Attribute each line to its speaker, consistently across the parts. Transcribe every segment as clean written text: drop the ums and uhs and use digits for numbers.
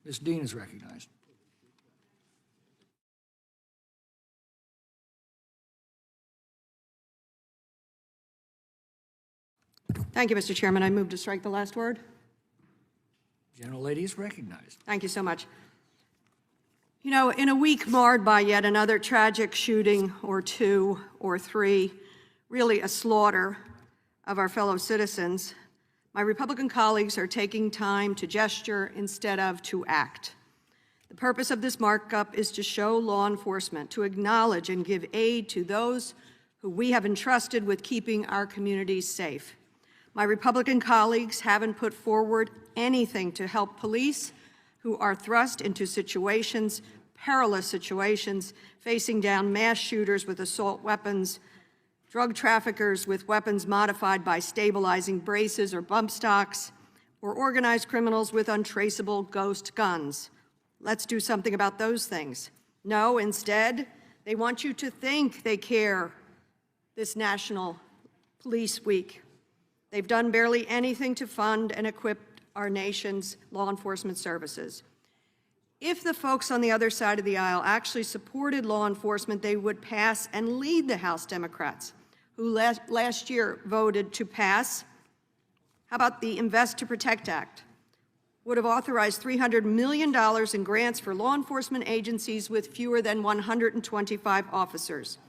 Speaker 1: Ms. Dean is recognized.
Speaker 2: Thank you, Mr. Chairman. I move to strike the last word.
Speaker 1: Gentlelady is recognized.
Speaker 2: Thank you so much. You know, in a week marred by yet another tragic shooting or two or three, really a slaughter of our fellow citizens, my Republican colleagues are taking time to gesture instead of to act. The purpose of this markup is to show law enforcement, to acknowledge and give aid to those who we have entrusted with keeping our communities safe. My Republican colleagues haven't put forward anything to help police who are thrust into situations, perilous situations, facing down mass shooters with assault weapons, drug traffickers with weapons modified by stabilizing braces or bump stocks, or organized criminals with untraceable ghost guns. Let's do something about those things. No, instead, they want you to think they care this National Police Week. They've done barely anything to fund and equip our nation's law enforcement services. If the folks on the other side of the aisle actually supported law enforcement, they would pass and lead the House Democrats, who last year voted to pass. How about the Invest to Protect Act? Would have authorized $300 million in grants for law enforcement agencies with fewer than 125 officers.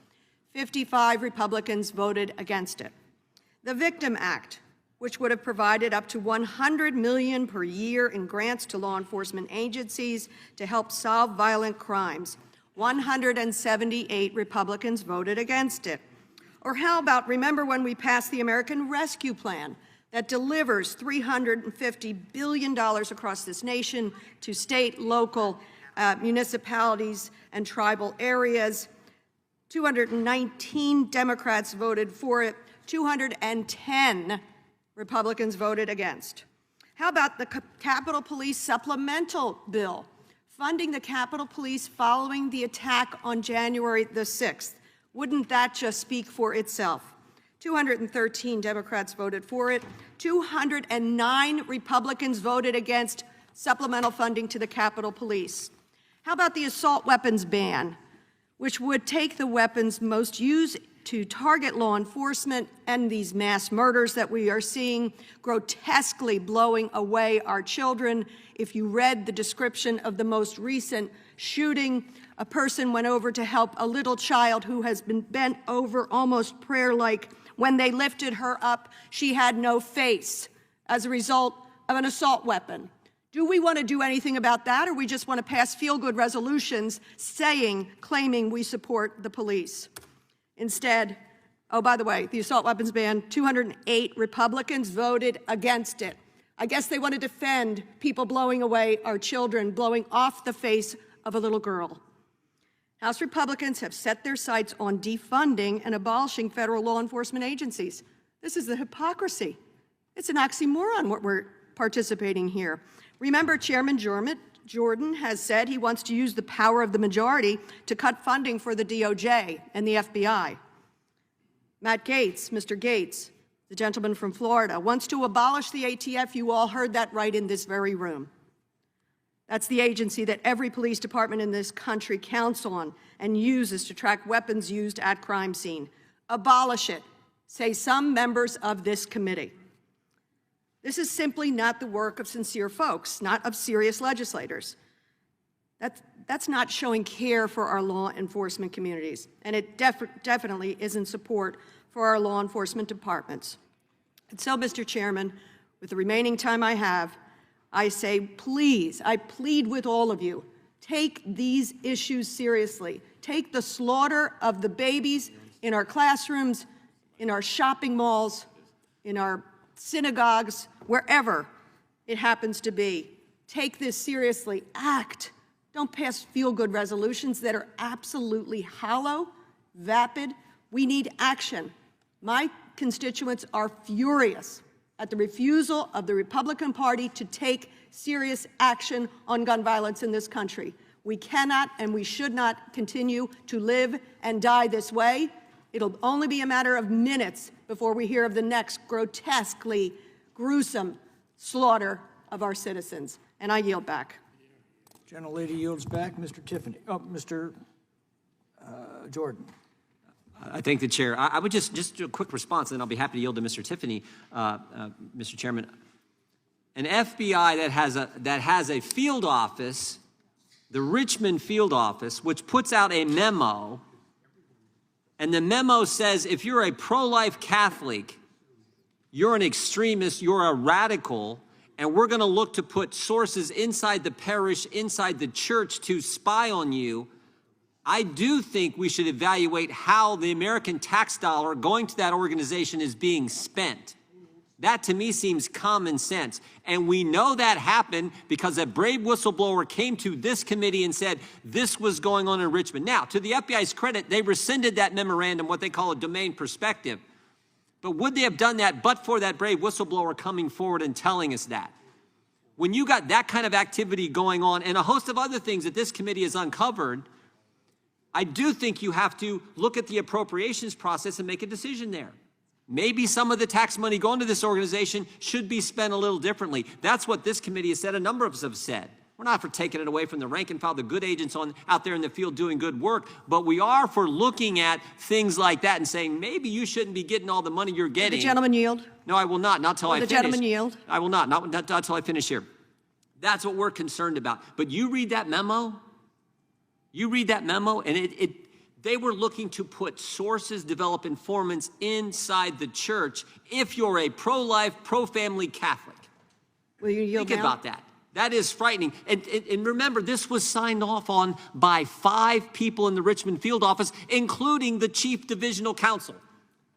Speaker 2: 55 Republicans voted against it. The Victim Act, which would have provided up to $100 million per year in grants to law enforcement agencies to help solve violent crimes. 178 Republicans voted against it. Or how about, remember when we passed the American Rescue Plan that delivers $350 billion across this nation to state, local, municipalities, and tribal areas. 219 Democrats voted for it. 210 Republicans voted against. How about the Capitol Police supplemental bill, funding the Capitol Police following the attack on January the 6th? Wouldn't that just speak for itself? 213 Democrats voted for it. 209 Republicans voted against supplemental funding to the Capitol Police. How about the assault weapons ban, which would take the weapons most used to target law enforcement and these mass murders that we are seeing, grotesquely blowing away our children. If you read the description of the most recent shooting, a person went over to help a little child who has been bent over almost prayer-like. When they lifted her up, she had no face as a result of an assault weapon. Do we want to do anything about that, or we just want to pass feel-good resolutions claiming we support the police? Instead, oh, by the way, the assault weapons ban, 208 Republicans voted against it. I guess they want to defend people blowing away our children, blowing off the face of a little girl. House Republicans have set their sights on defunding and abolishing federal law enforcement agencies. This is the hypocrisy. It's an oxymoron what we're participating here. Remember, Chairman Jordan has said he wants to use the power of the majority to cut funding for the DOJ and the FBI. Matt Gaetz, Mr. Gaetz, the gentleman from Florida, wants to abolish the ATF. You all heard that right in this very room. That's the agency that every police department in this country counts on and uses to track weapons used at crime scene. Abolish it, say some members of this committee. This is simply not the work of sincere folks, not of serious legislators. That's not showing care for our law enforcement communities, and it definitely isn't support for our law enforcement departments. And so, Mr. Chairman, with the remaining time I have, I say, please, I plead with all of you, take these issues seriously. Take the slaughter of the babies in our classrooms, in our shopping malls, in our synagogues, wherever it happens to be. Take this seriously. Act. Don't pass feel-good resolutions that are absolutely hollow, vapid. We need action. My constituents are furious at the refusal of the Republican Party to take serious action on gun violence in this country. We cannot and we should not continue to live and die this way. It'll only be a matter of minutes before we hear of the next grotesquely gruesome slaughter of our citizens. And I yield back.
Speaker 1: Gentlelady yields back. Mr. Tiffany. Oh, Mr. Jordan.
Speaker 3: I thank the chair. I would just do a quick response, and then I'll be happy to yield to Mr. Tiffany, Mr. Chairman. An FBI that has a field office, the Richmond field office, which puts out a memo, and the memo says if you're a pro-life Catholic, you're an extremist, you're a radical, and we're going to look to put sources inside the parish, inside the church to spy on you. I do think we should evaluate how the American tax dollar going to that organization is being spent. That to me seems common sense. And we know that happened because a brave whistleblower came to this committee and said this was going on in Richmond. Now, to the FBI's credit, they rescinded that memorandum, what they call a domain perspective. But would they have done that but for that brave whistleblower coming forward and telling us that? When you got that kind of activity going on and a host of other things that this committee has uncovered, I do think you have to look at the appropriations process and make a decision there. Maybe some of the tax money going to this organization should be spent a little differently. That's what this committee has said. A number of us have said. We're not for taking it away from the rank and file, the good agents out there in the field doing good work, but we are for looking at things like that and saying maybe you shouldn't be getting all the money you're getting.
Speaker 2: Will the gentleman yield?
Speaker 3: No, I will not. Not till I finish.
Speaker 2: The gentleman yield?
Speaker 3: I will not till I finish here. That's what we're concerned about. But you read that memo. You read that memo, and they were looking to put sources, develop informants inside the church if you're a pro-life, pro-family Catholic.
Speaker 2: Will you yield
Speaker 3: Think
Speaker 2: now?
Speaker 3: about that. That is frightening. And remember, this was signed off on by 5 people in the Richmond field office, including the chief divisional counsel.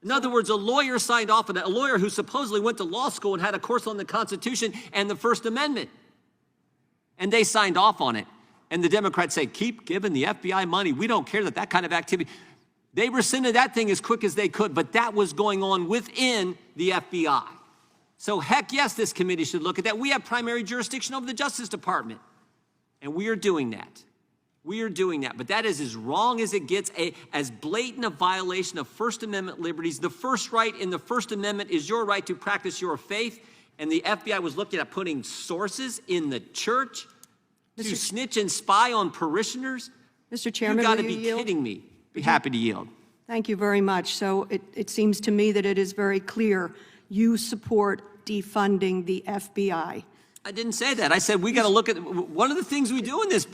Speaker 3: In other words, a lawyer signed off on it, a lawyer who supposedly went to law school and had a course on the Constitution and the First Amendment. And they signed off on it. And the Democrats say, keep giving the FBI money. We don't care that kind of activity. They rescinded that thing as quick as they could, but that was going on within the FBI. So heck yes, this committee should look at that. We have primary jurisdiction over the Justice Department. And we are doing that. We are doing that. But that is as wrong as it gets, as blatant a violation of First Amendment liberties. The first right in the First Amendment is your right to practice your faith. And the FBI was looking at putting sources in the church to snitch and spy on parishioners?
Speaker 2: Mr. Chairman,
Speaker 3: You've got to
Speaker 2: will
Speaker 3: be
Speaker 2: you yield?
Speaker 3: kidding me. Be happy to yield.
Speaker 2: Thank you very much. So it seems to me that it is very clear you support defunding the FBI.
Speaker 3: I didn't say that. I said we got to look at one of the things we do in this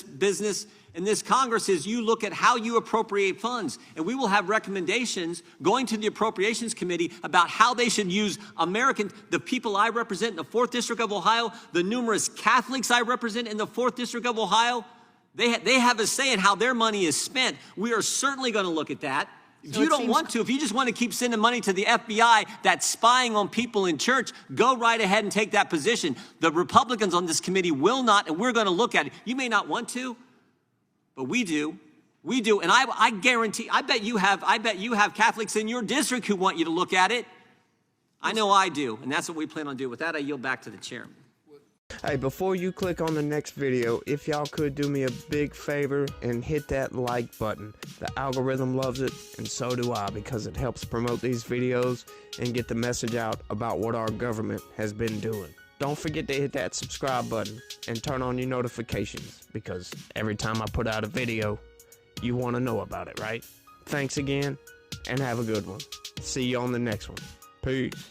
Speaker 3: business in this Congress is you look at how you appropriate funds, and we will have recommendations going to the Appropriations Committee about how they should use the people I represent in the 4th District of Ohio, the numerous Catholics I represent in the 4th District of Ohio. They have a say in how their money is spent. We are certainly going to look at that. If you don't want to, if you just want to keep sending money to the FBI that's spying on people in church, go right ahead and take that position. The Republicans on this committee will not, and we're going to look at it. You may not want to, but we do. We do. And I guarantee, I bet you have Catholics in your district who want you to look at it. I know I do, and that's what we plan on doing. With that, I yield back to the chairman.
Speaker 4: Hey, before you click on the next video, if y'all could do me a big favor and hit that like button. The algorithm loves it, and so do I, because it helps promote these videos and get the message out about what our government has been doing. Don't forget to hit that subscribe button and turn on your notifications, because every time I put out a video, you want to know about it, right? Thanks again, and have a good one. See you on the next one. Peace.